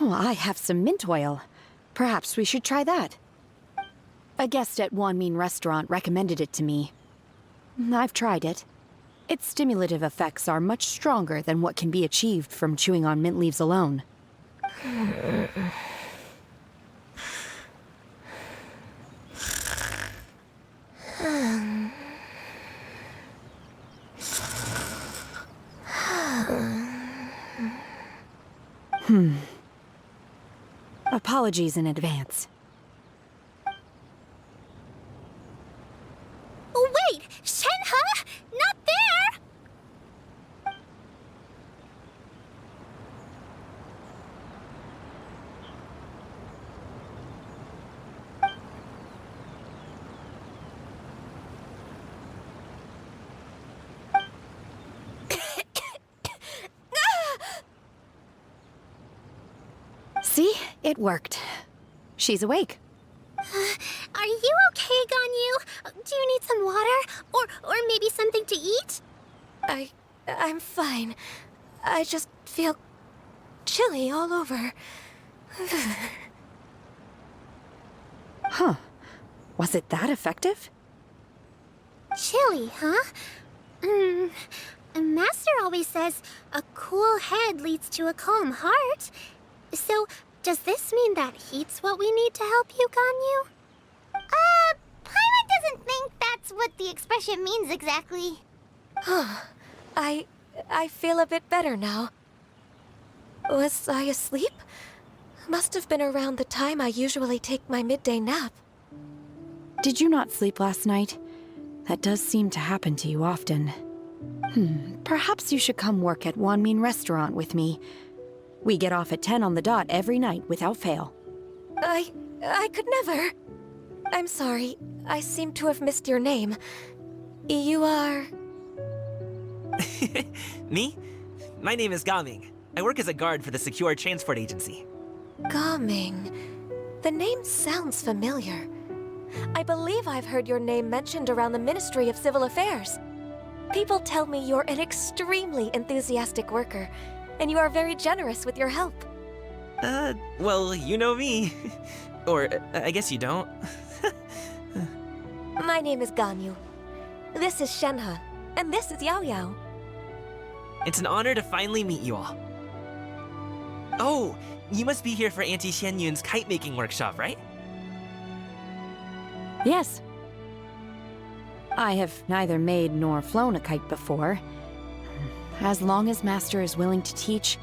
Oh, I have some mint oil. Perhaps we should try that. A guest at Wanmin restaurant recommended it to me. I've tried it. Its stimulative effects are much stronger than what can be achieved from chewing on mint leaves alone. Apologies in advance. Oh, wait! Shenhe? Not there! See? It worked. She's awake. Are you okay, Ganyu? Do you need some water? Or maybe something to eat? I'm fine. I just feel chilly all over. Huh. Was it that effective? Chilly, huh? Master always says a cool head leads to a calm heart. So, does this mean that heat's what we need to help you, Ganyu? Paimon doesn't think that's what the expression means exactly. I feel a bit better now. Was I asleep? Must have been around the time I usually take my midday nap. Did you not sleep last night? That does seem to happen to you often. Perhaps you should come work at Wanmin restaurant with me. We get off at 10 on the dot every night without fail. I could never. I'm sorry. I seem to have missed your name. You are... Me? My name is Gaming. I work as a guard for the Secure Transport Agency. Gaming. The name sounds familiar. I believe I've heard your name mentioned around the Ministry of Civil Affairs. People tell me you're an extremely enthusiastic worker, and you are very generous with your help. Well, you know me. Or, I guess you don't. My name is Ganyu. This is Shenhe, and this is Yao Yao. It's an honor to finally meet you all. Oh, you must be here for Auntie Xianyun's kite-making workshop, right? Yes. I have neither made nor flown a kite before. As long as Master is willing to teach,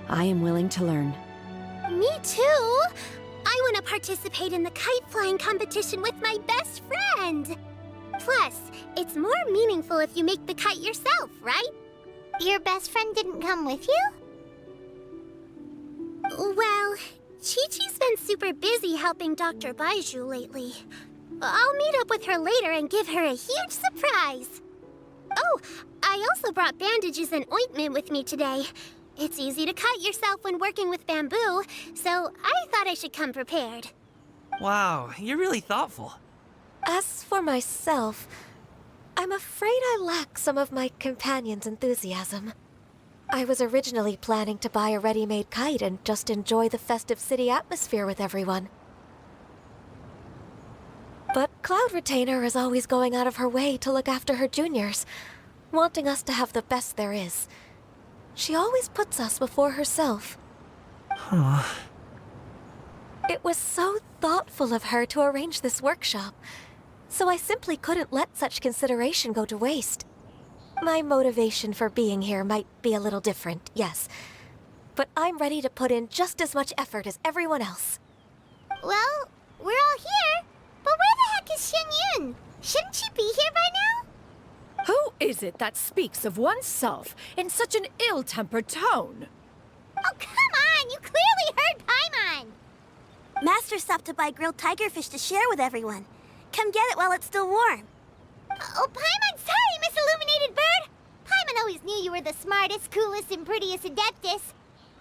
I am willing to learn. Me too! I want to participate in the kite flying competition with my best friend! Plus, it's more meaningful if you make the kite yourself, right? Your best friend didn't come with you? Well, Chi-Chi's been super busy helping Dr. Baizhu lately. I'll meet up with her later and give her a huge surprise. Oh, I also brought bandages and ointment with me today. It's easy to cut yourself when working with bamboo, so I thought I should come prepared. Wow, you're really thoughtful. As for myself, I'm afraid I lack some of my companion's enthusiasm. I was originally planning to buy a ready-made kite and just enjoy the festive city atmosphere with everyone. But Cloud Retainer is always going out of her way to look after her juniors, wanting us to have the best there is. She always puts us before herself. Huh. It was so thoughtful of her to arrange this workshop, so I simply couldn't let such consideration go to waste. My motivation for being here might be a little different, yes, but I'm ready to put in just as much effort as everyone else. Well, we're all here, but where the heck is Xianyun? Shouldn't she be here by now? Who is it that speaks of oneself in such an ill-tempered tone? Oh, come on! You clearly heard Paimon! Master stopped to buy grilled tigerfish to share with everyone. Come get it while it's still warm. Oh, Paimon, sorry, Miss Illuminated Bird! Paimon always knew you were the smartest, coolest, and prettiest Adeptus.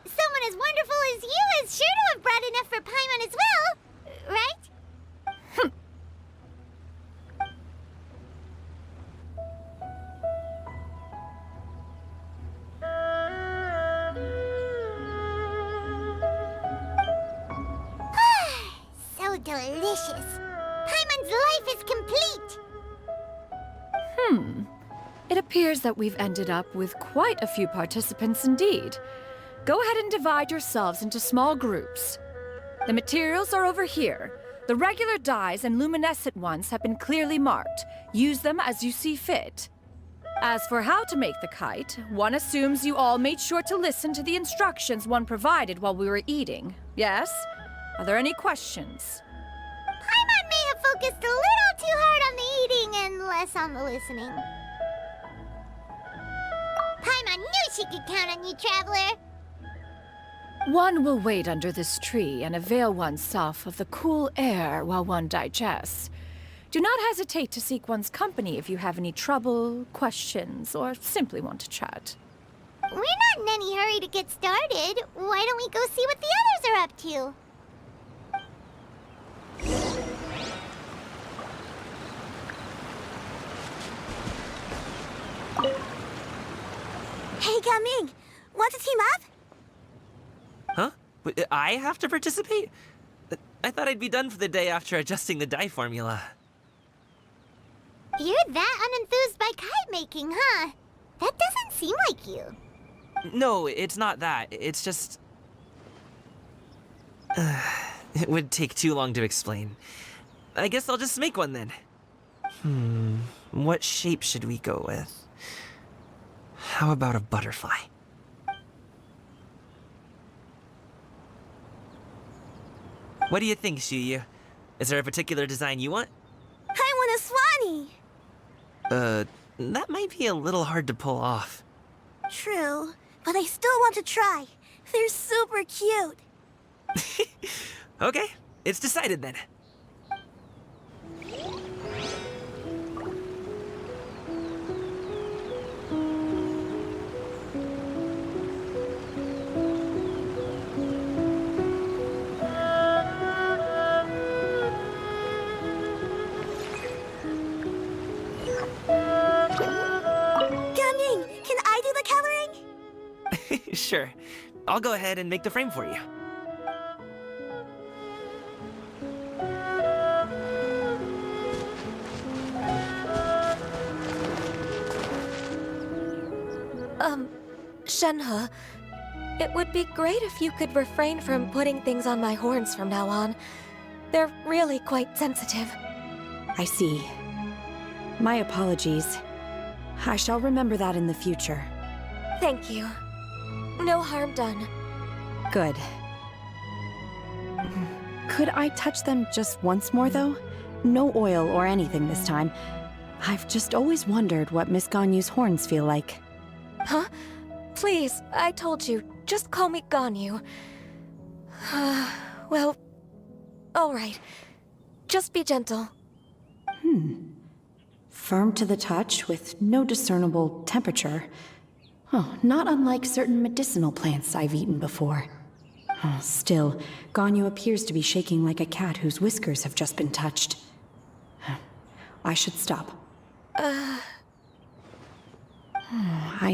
Someone as wonderful as you is sure to have brought enough for Paimon as well, right? delicious. Paimon's life is complete. It appears that we've ended up with quite a few participants indeed. Go ahead and divide yourselves into small groups. The materials are over here. The regular dyes and luminescent ones have been clearly marked. Use them as you see fit. As for how to make the kite, one assumes you all made sure to listen to the instructions one provided while we were eating. Yes? Are there any questions? Paimon may have focused a little too hard on the eating and less on the listening. Paimon knew she could count on you, Traveler. One will wait under this tree and avail oneself of the cool air while one digests. Do not hesitate to seek one's company if you have any trouble, questions, or simply want to chat. We're not in any hurry to get started. Why don't we go see what the others are up to? Hey, Gaming! Want to team up? Huh? I have to participate? I thought I'd be done for the day after adjusting the dye formula. You're that unenthused by kite making, huh? That doesn't seem like you. No, it's not that. It's just... it would take too long to explain. I guess I'll just make one then. What shape should we go with? How about a butterfly? What do you think, Shuyu? Is there a particular design you want? I want a swanee! That might be a little hard to pull off. True, but I still want to try. They're super cute. Okay, it's decided then. Gaming, can I do the coloring? Sure. I'll go ahead and make the frame for you. Shenhe, it would be great if you could refrain from putting things on my horns from now on. They're really quite sensitive. I see. My apologies. I shall remember that in the future. Thank you. No harm done. Good. Could I touch them just once more, though? No oil or anything this time. I've just always wondered what Miss Ganyu's horns feel like. Huh? Please, I told you, just call me Ganyu. Well, all right. Just be gentle. Firm to the touch with no discernible temperature. Oh, not unlike certain medicinal plants I've eaten before. Oh, still, Ganyu appears to be shaking like a cat whose whiskers have just been touched. I should stop. I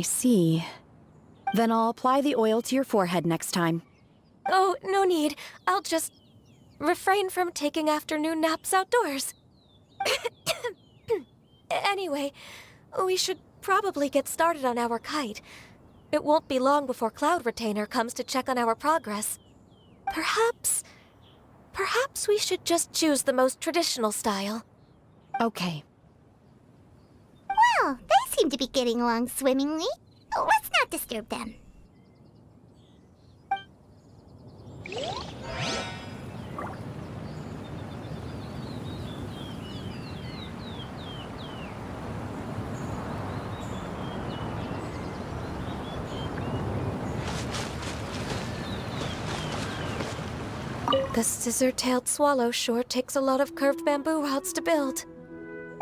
see. Then I'll apply the oil to your forehead next time. Oh, no need. I'll just refrain from taking afternoon naps outdoors. Anyway, we should probably get started on our kite. It won't be long before Cloud Retainer comes to check on our progress. Perhaps we should just choose the most traditional style. Okay. Well, they seem to be getting along swimmingly. Let's not disturb them. The scissor-tailed swallow sure takes a lot of curved bamboo rods to build.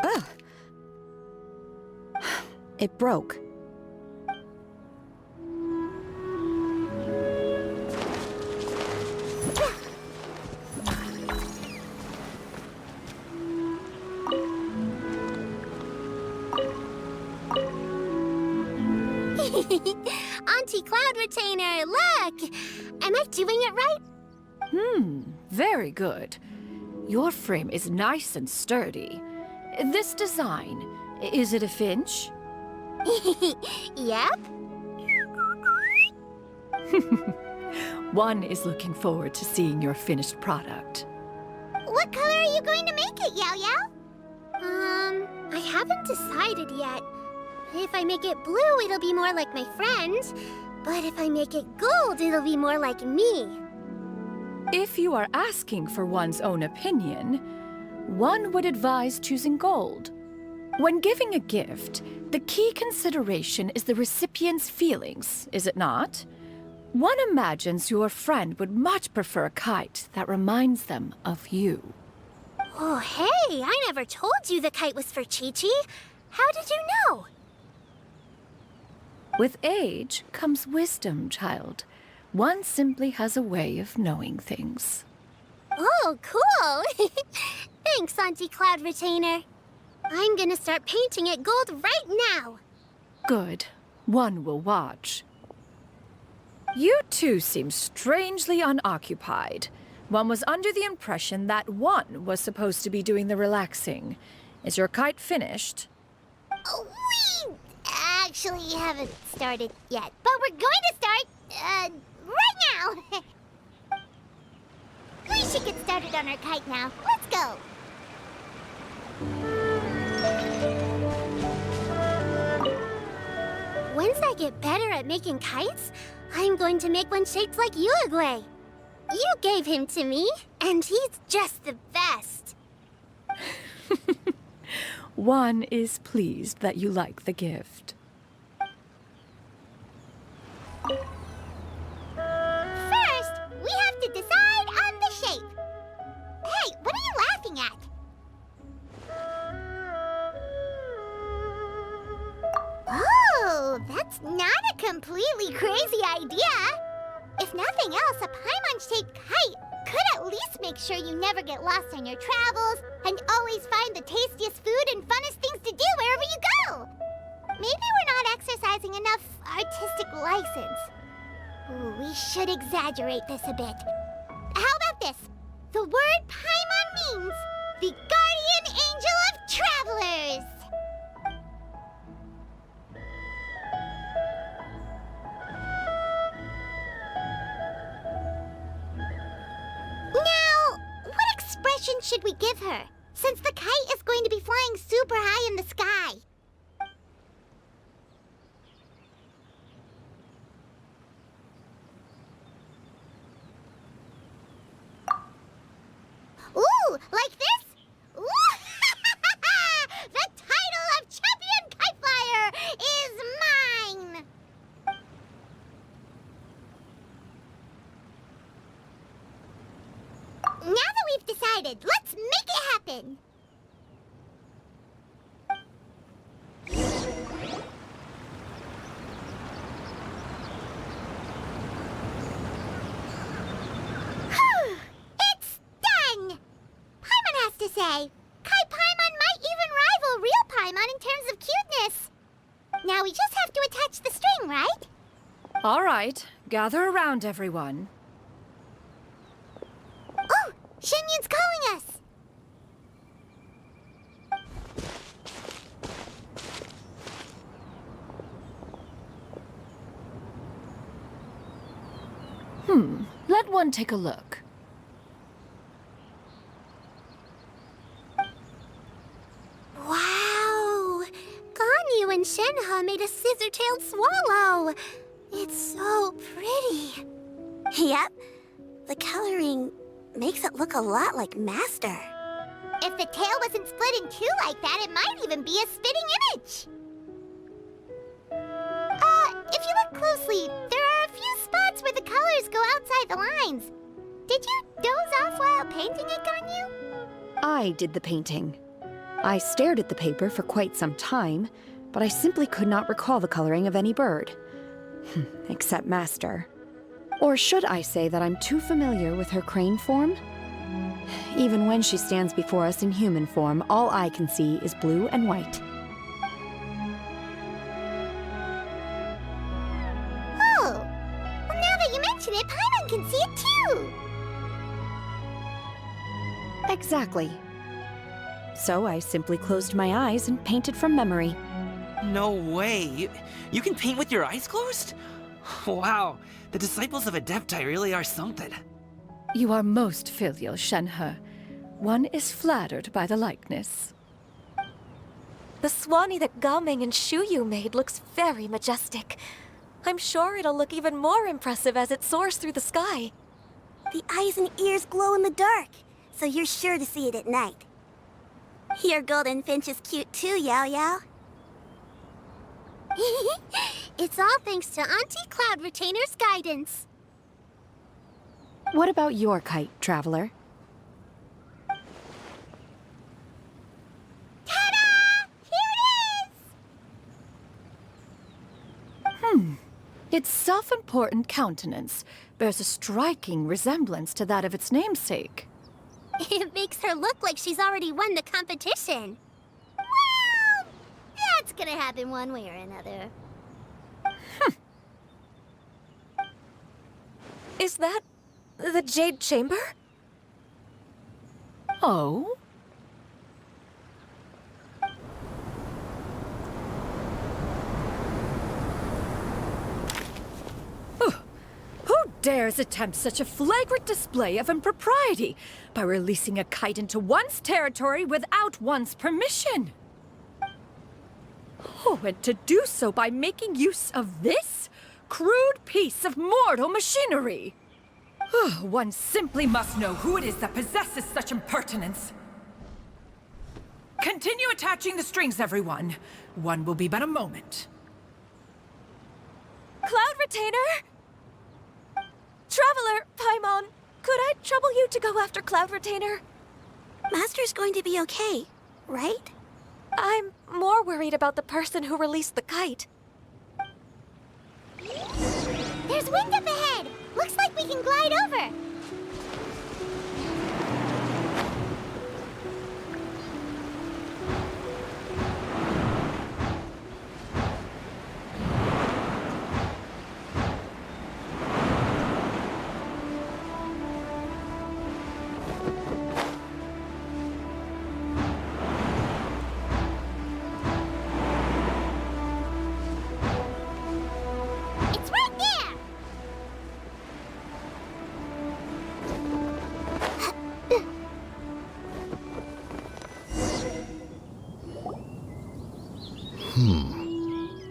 Ugh. It broke. Auntie Cloud Retainer, look! Am I doing it right? Very good. Your frame is nice and sturdy. This design, is it a finch? Yep. One is looking forward to seeing your finished product. What color are you going to make it, Yao Yao? I haven't decided yet. If I make it blue, it'll be more like my friends. But if I make it gold, it'll be more like me. If you are asking for one's own opinion, one would advise choosing gold. When giving a gift, the key consideration is the recipient's feelings, is it not? One imagines your friend would much prefer a kite that reminds them of you. Oh, hey, I never told you the kite was for Chi-Chi. How did you know? With age comes wisdom, child. One simply has a way of knowing things. Oh, cool. Thanks, Auntie Cloud Retainer. I'm gonna start painting it gold right now. Good. One will watch. You two seem strangely unoccupied. One was under the impression that one was supposed to be doing the relaxing. Is your kite finished? We actually haven't started yet, but we're going to start, right now. We should get started on our kite now. Let's go. Once I get better at making kites, I'm going to make one shaped like Uruguay. You gave him to me, and he's just the best. One is pleased that you like the gift. First, we have to decide on the shape. Hey, what are you laughing at? Oh, that's not a completely crazy idea. If nothing else, a Paimon-shaped kite could at least make sure you never get lost on your travels and always find the tastiest food and funnest things to do wherever you go. Maybe we're not exercising enough artistic license. Ooh, we should exaggerate this a bit. How about this? The word Paimon means the guardian angel of travelers. Now, what expression should we give her, since the kite is going to be flying super high in the sky? Ooh, like this? Ooh, the title of Champion Kite Flyer is mine! Now that we've decided, let's make it happen! It's done! Paimon has to say, Kai Paimon might even rival real Paimon in terms of cuteness. Now we just have to attach the string, right? All right, gather around, everyone. Oh, Shenyun's calling us! Let one take a look. Wow! Ganyu and Shenhe made a scissor-tailed swallow. It's so pretty. Yep. The coloring makes it look a lot like Master. If the tail wasn't split in two like that, it might even be a spitting image. If you look closely, there are a few spots where the colors go outside the lines. Did you doze off while painting it, Ganyu? I did the painting. I stared at the paper for quite some time, but I simply could not recall the coloring of any bird. Except Master. Or should I say that I'm too familiar with her crane form? Even when she stands before us in human form, all I can see is blue and white. Oh, well, now that you mention it, Paimon can see it too. Exactly. So I simply closed my eyes and painted from memory. No way. You can paint with your eyes closed? Wow, the disciples of Adepti really are something. You are most filial, Shenhe. One is flattered by the likeness. The Swanee that Gaming and Shuyu made looks very majestic. I'm sure it'll look even more impressive as it soars through the sky. The eyes and ears glow in the dark, so you're sure to see it at night. Your golden finch is cute too, Yao Yao. It's all thanks to Auntie Cloud Retainer's guidance. What about your kite, Traveler? Ta-da! Here it is! Its self-important countenance bears a striking resemblance to that of its namesake. It makes her look like she's already won the competition. Well, that's gonna happen one way or another. Is that the Jade Chamber? Oh? Who dares attempt such a flagrant display of impropriety by releasing a kite into one's territory without one's permission? Oh, and to do so by making use of this crude piece of mortal machinery! One simply must know who it is that possesses such impertinence. Continue attaching the strings, everyone. One will be but a moment. Cloud Retainer? Traveler, Paimon, could I trouble you to go after Cloud Retainer? Master's going to be okay, right? I'm more worried about the person who released the kite. There's wind up ahead! Looks like we can glide over! It's right there!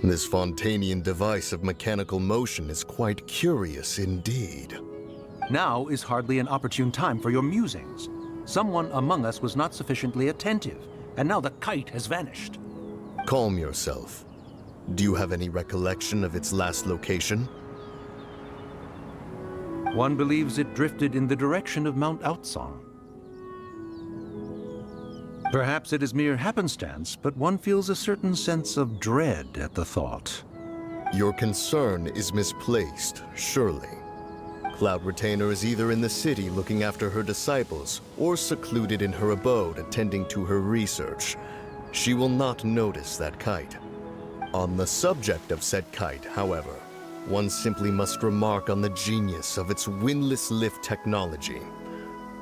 This Fontanian device of mechanical motion is quite curious indeed. Now is hardly an opportune time for your musings. Someone among us was not sufficiently attentive, and now the kite has vanished. Calm yourself. Do you have any recollection of its last location? One believes it drifted in the direction of Mount Outsong. Perhaps it is mere happenstance, but one feels a certain sense of dread at the thought. Your concern is misplaced, surely. Cloud Retainer is either in the city looking after her disciples, or secluded in her abode attending to her research. She will not notice that kite. On the subject of said kite, however, one simply must remark on the genius of its windless lift technology.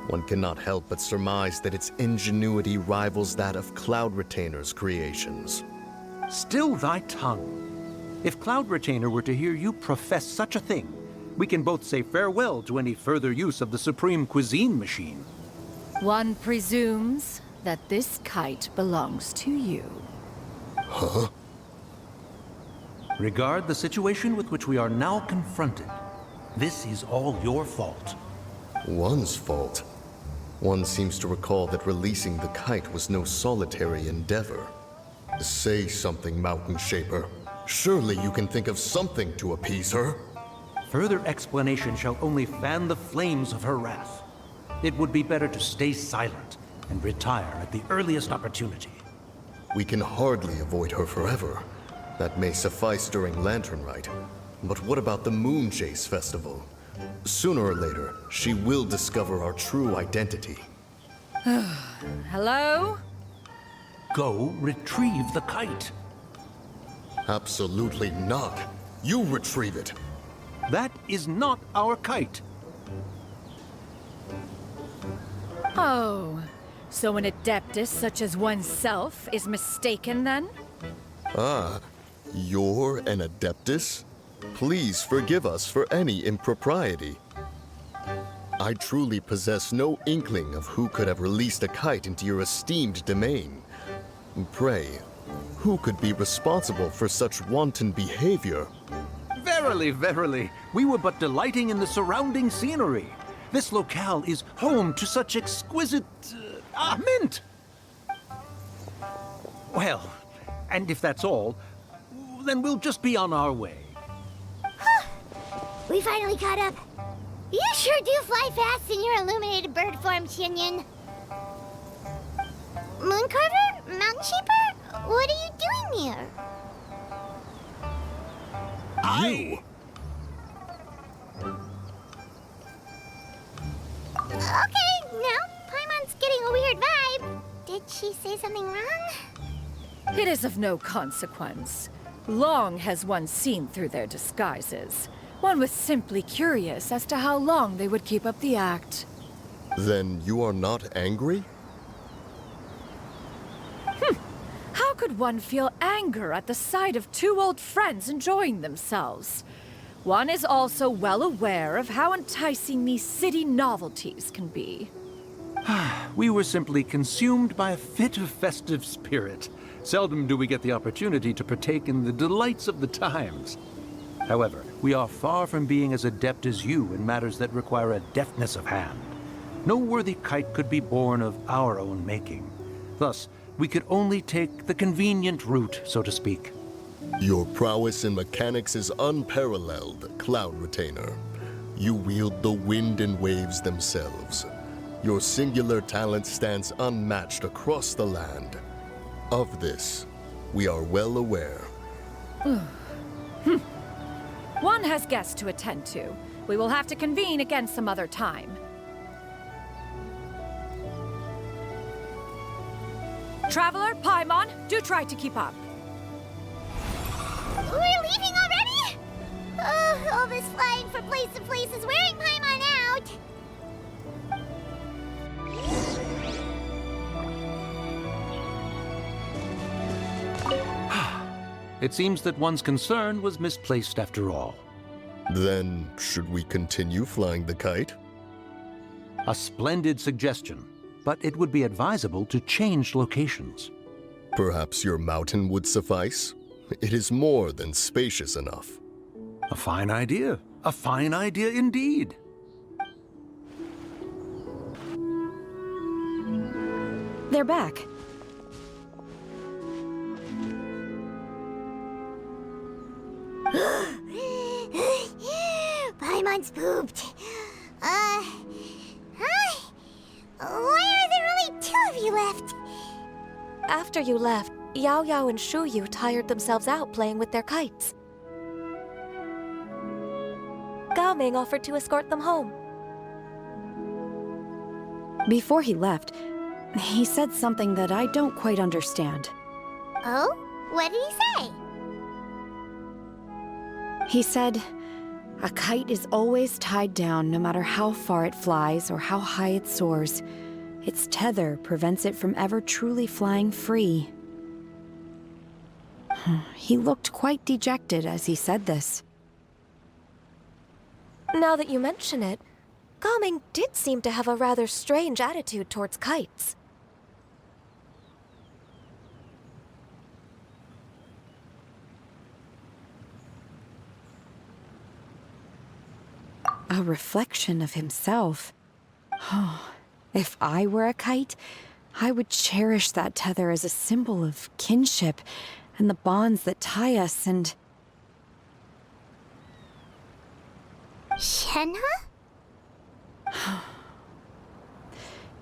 One cannot help but surmise that its ingenuity rivals that of Cloud Retainer's creations. Still thy tongue. If Cloud Retainer were to hear you profess such a thing, we can both say farewell to any further use of the Supreme Cuisine Machine. One presumes that this kite belongs to you. Huh? Regard the situation with which we are now confronted. This is all your fault. One's fault. One seems to recall that releasing the kite was no solitary endeavor. Say something, Mountain Shaper. Surely you can think of something to appease her. Further explanation shall only fan the flames of her wrath. It would be better to stay silent and retire at the earliest opportunity. We can hardly avoid her forever. That may suffice during Lantern Rite. But what about the Moon Chase Festival? Sooner or later, she will discover our true identity. Hello? Go retrieve the kite. Absolutely not. You retrieve it. That is not our kite. Oh, so an adeptus such as oneself is mistaken then? Ah, you're an adeptus? Please forgive us for any impropriety. I truly possess no inkling of who could have released a kite into your esteemed domain. Pray, who could be responsible for such wanton behavior? Verily, verily, we were but delighting in the surrounding scenery. This locale is home to such exquisite... mint! Well, and if that's all, then we'll just be on our way. We finally caught up. You sure do fly fast in your illuminated bird form, Shinyan. Mooncarver? Mountain Shaper? What are you doing here? You? Okay, now Paimon's getting a weird vibe. Did she say something wrong? It is of no consequence. Long has one seen through their disguises. One was simply curious as to how long they would keep up the act. Then you are not angry? How could one feel anger at the sight of two old friends enjoying themselves? One is also well aware of how enticing these city novelties can be. We were simply consumed by a fit of festive spirit. Seldom do we get the opportunity to partake in the delights of the times. However, we are far from being as adept as you in matters that require a deftness of hand. No worthy kite could be born of our own making. Thus, we could only take the convenient route, so to speak. Your prowess in mechanics is unparalleled, Cloud Retainer. You wield the wind and waves themselves. Your singular talent stands unmatched across the land. Of this, we are well aware. One has guests to attend to. We will have to convene again some other time. Traveler, Paimon, do try to keep up. We're leaving already? Oh, all this flying from place to place is wearing Paimon out. It seems that one's concern was misplaced after all. Then, should we continue flying the kite? A splendid suggestion, but it would be advisable to change locations. Perhaps your mountain would suffice? It is more than spacious enough. A fine idea. A fine idea indeed. They're back. Paimon's pooped. Hi. Why are there only two of you left? After you left, Yao Yao and Shu Yu tired themselves out playing with their kites. Gao Ming offered to escort them home. Before he left, he said something that I don't quite understand. Oh? What did he say? He said, a kite is always tied down no matter how far it flies or how high it soars. Its tether prevents it from ever truly flying free. He looked quite dejected as he said this. Now that you mention it, Gao Ming did seem to have a rather strange attitude towards kites. A reflection of himself. If I were a kite, I would cherish that tether as a symbol of kinship and the bonds that tie us and... Shenhe?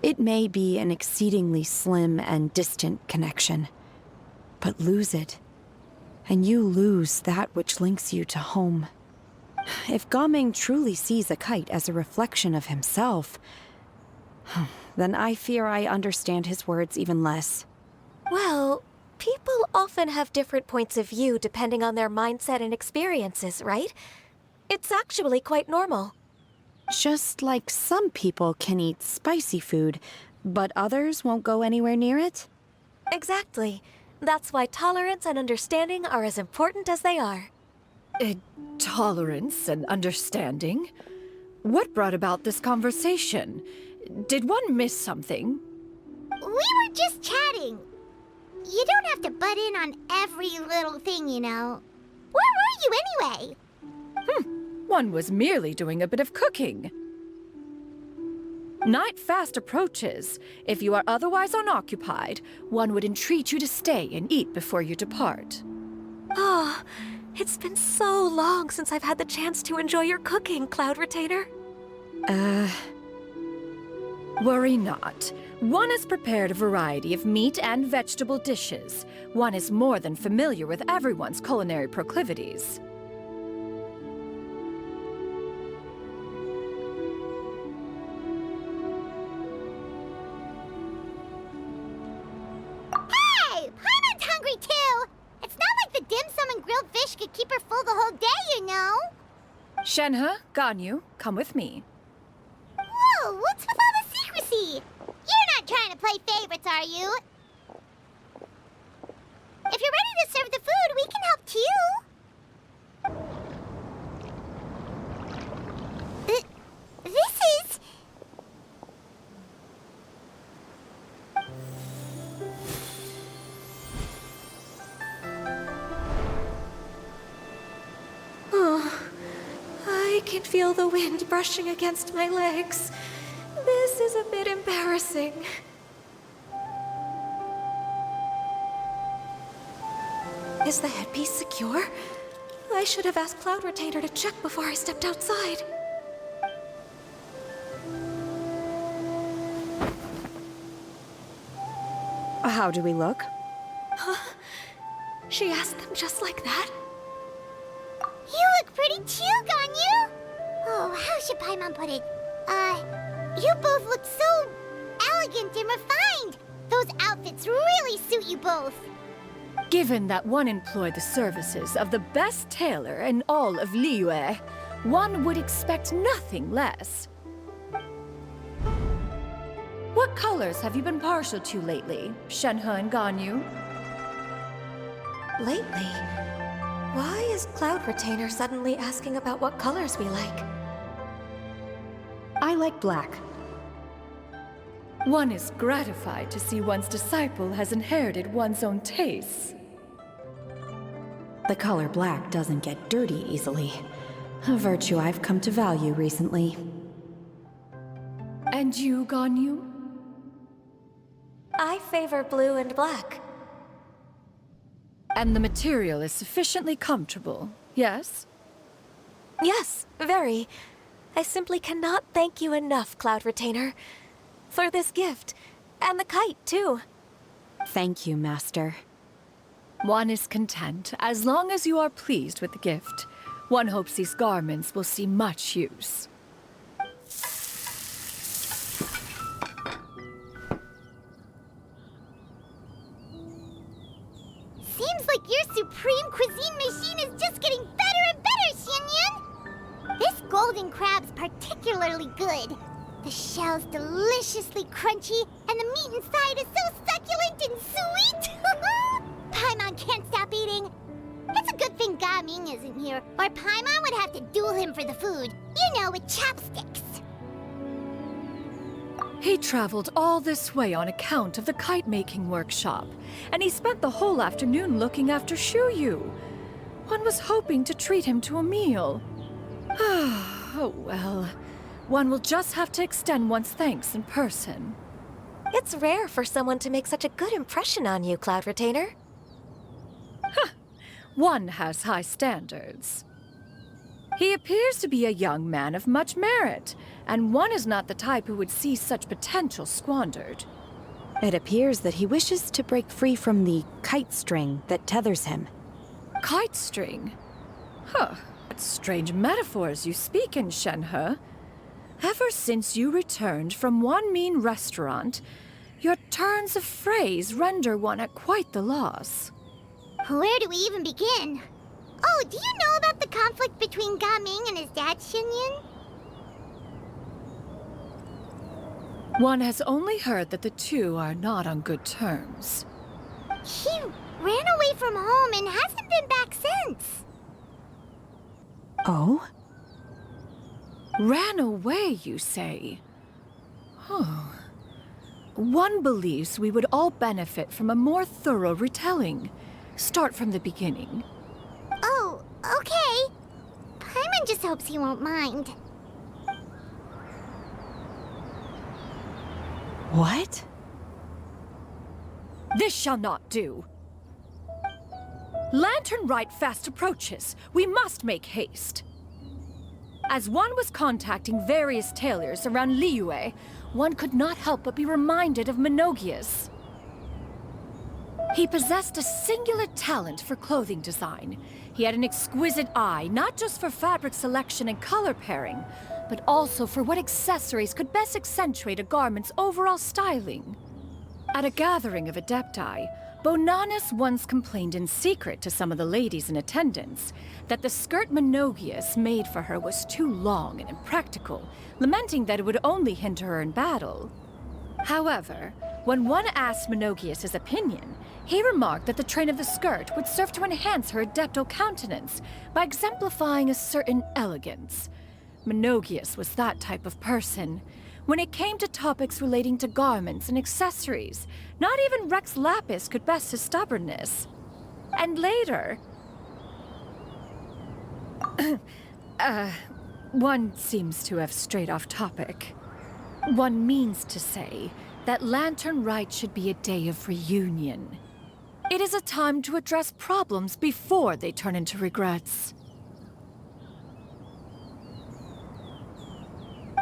It may be an exceedingly slim and distant connection, but lose it, and you lose that which links you to home. If Gao Ming truly sees a kite as a reflection of himself, then I fear I understand his words even less. Well, people often have different points of view depending on their mindset and experiences, right? It's actually quite normal. Just like some people can eat spicy food, but others won't go anywhere near it? Exactly. That's why tolerance and understanding are as important as they are. Tolerance and understanding? What brought about this conversation? Did one miss something? We were just chatting. You don't have to butt in on every little thing, you know. Where were you anyway? One was merely doing a bit of cooking. Night fast approaches. If you are otherwise unoccupied, one would entreat you to stay and eat before you depart. Oh, it's been so long since I've had the chance to enjoy your cooking, Cloud Retainer. Worry not. One has prepared a variety of meat and vegetable dishes. One is more than familiar with everyone's culinary proclivities. Hey! Paimon's hungry too! It's not like the dim sum and grilled fish could keep her full the whole day, you know? Shenhe, Ganyu, come with me. Whoa, what's with all the secrecy? You're not trying to play favorites, are you? If you're ready to serve the food, we can help too. This is... Oh, I can feel the wind brushing against my legs. This is a bit embarrassing. Is the headpiece secure? I should have asked Cloud Retainer to check before I stepped outside. How do we look? She asked them just like that? You look pretty too, Ganyu! Oh, how should Paimon put it? You both look so elegant and refined! Those outfits really suit you both! Given that one employed the services of the best tailor in all of Liyue, one would expect nothing less. What colors have you been partial to lately, Shenhe and Ganyu? Lately? Why is Cloud Retainer suddenly asking about what colors we like? I like black. One is gratified to see one's disciple has inherited one's own tastes. The color black doesn't get dirty easily. A virtue I've come to value recently. And you, Ganyu? I favor blue and black. And the material is sufficiently comfortable, yes? Yes, very. I simply cannot thank you enough, Cloud Retainer. For this gift. And the kite, too. Thank you, Master. One is content, as long as you are pleased with the gift. One hopes these garments will see much use. Seems like your supreme cuisine machine is just getting better and better, Xinyun! This golden crab's particularly good. The shell's deliciously crunchy, and the meat inside is so succulent and sweet! Paimon can't stop eating. It's a good thing Gaming isn't here, or Paimon would have to duel him for the food. You know, with chopsticks. He traveled all this way on account of the kite-making workshop, and he spent the whole afternoon looking after Shuyu. One was hoping to treat him to a meal. Oh well. One will just have to extend one's thanks in person. It's rare for someone to make such a good impression on you, Cloud Retainer. One has high standards. He appears to be a young man of much merit, and one is not the type who would see such potential squandered. It appears that he wishes to break free from the kite string that tethers him. Kite string? Huh, what strange metaphors you speak in, Shenhe. Ever since you returned from one mean restaurant, your turns of phrase render one at quite the loss. Where do we even begin? Oh, do you know about the conflict between Gaming and his dad, Xinyun? One has only heard that the two are not on good terms. He ran away from home and hasn't been back since. Oh? Ran away, you say? Oh. One believes we would all benefit from a more thorough retelling. Start from the beginning. Oh, okay. Paimon just hopes he won't mind. What? This shall not do. Lantern Rite fast approaches. We must make haste. As one was contacting various tailors around Liyue, one could not help but be reminded of Menogias. He possessed a singular talent for clothing design. He had an exquisite eye, not just for fabric selection and color pairing, but also for what accessories could best accentuate a garment's overall styling. At a gathering of Adepti, Bonanis once complained in secret to some of the ladies in attendance that the skirt Menogias made for her was too long and impractical, lamenting that it would only hinder her in battle. However, when one asked Menogias his opinion, he remarked that the train of the skirt would serve to enhance her adeptal countenance by exemplifying a certain elegance. Menogias was that type of person. When it came to topics relating to garments and accessories, not even Rex Lapis could best his stubbornness. And later... one seems to have strayed off topic. One means to say that Lantern Rite should be a day of reunion. It is a time to address problems before they turn into regrets.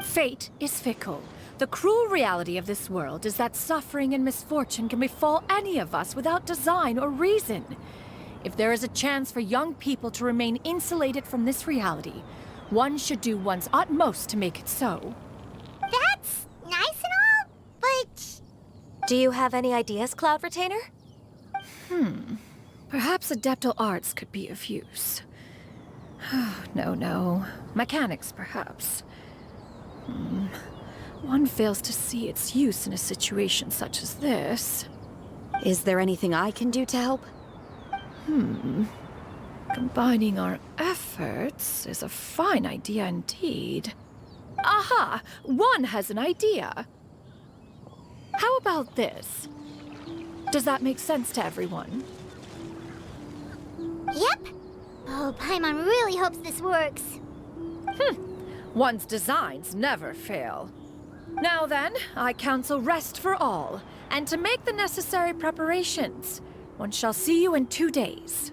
Fate is fickle. The cruel reality of this world is that suffering and misfortune can befall any of us without design or reason. If there is a chance for young people to remain insulated from this reality, one should do one's utmost to make it so. That's nice and all, but... Do you have any ideas, Cloud Retainer? Perhaps adeptal arts could be of use. No. Mechanics, perhaps. One fails to see its use in a situation such as this. Is there anything I can do to help? Combining our efforts is a fine idea indeed. Aha! One has an idea! How about this? Does that make sense to everyone? Yep. Oh, Paimon really hopes this works. One's designs never fail. Now then, I counsel rest for all, and to make the necessary preparations. One shall see you in 2 days.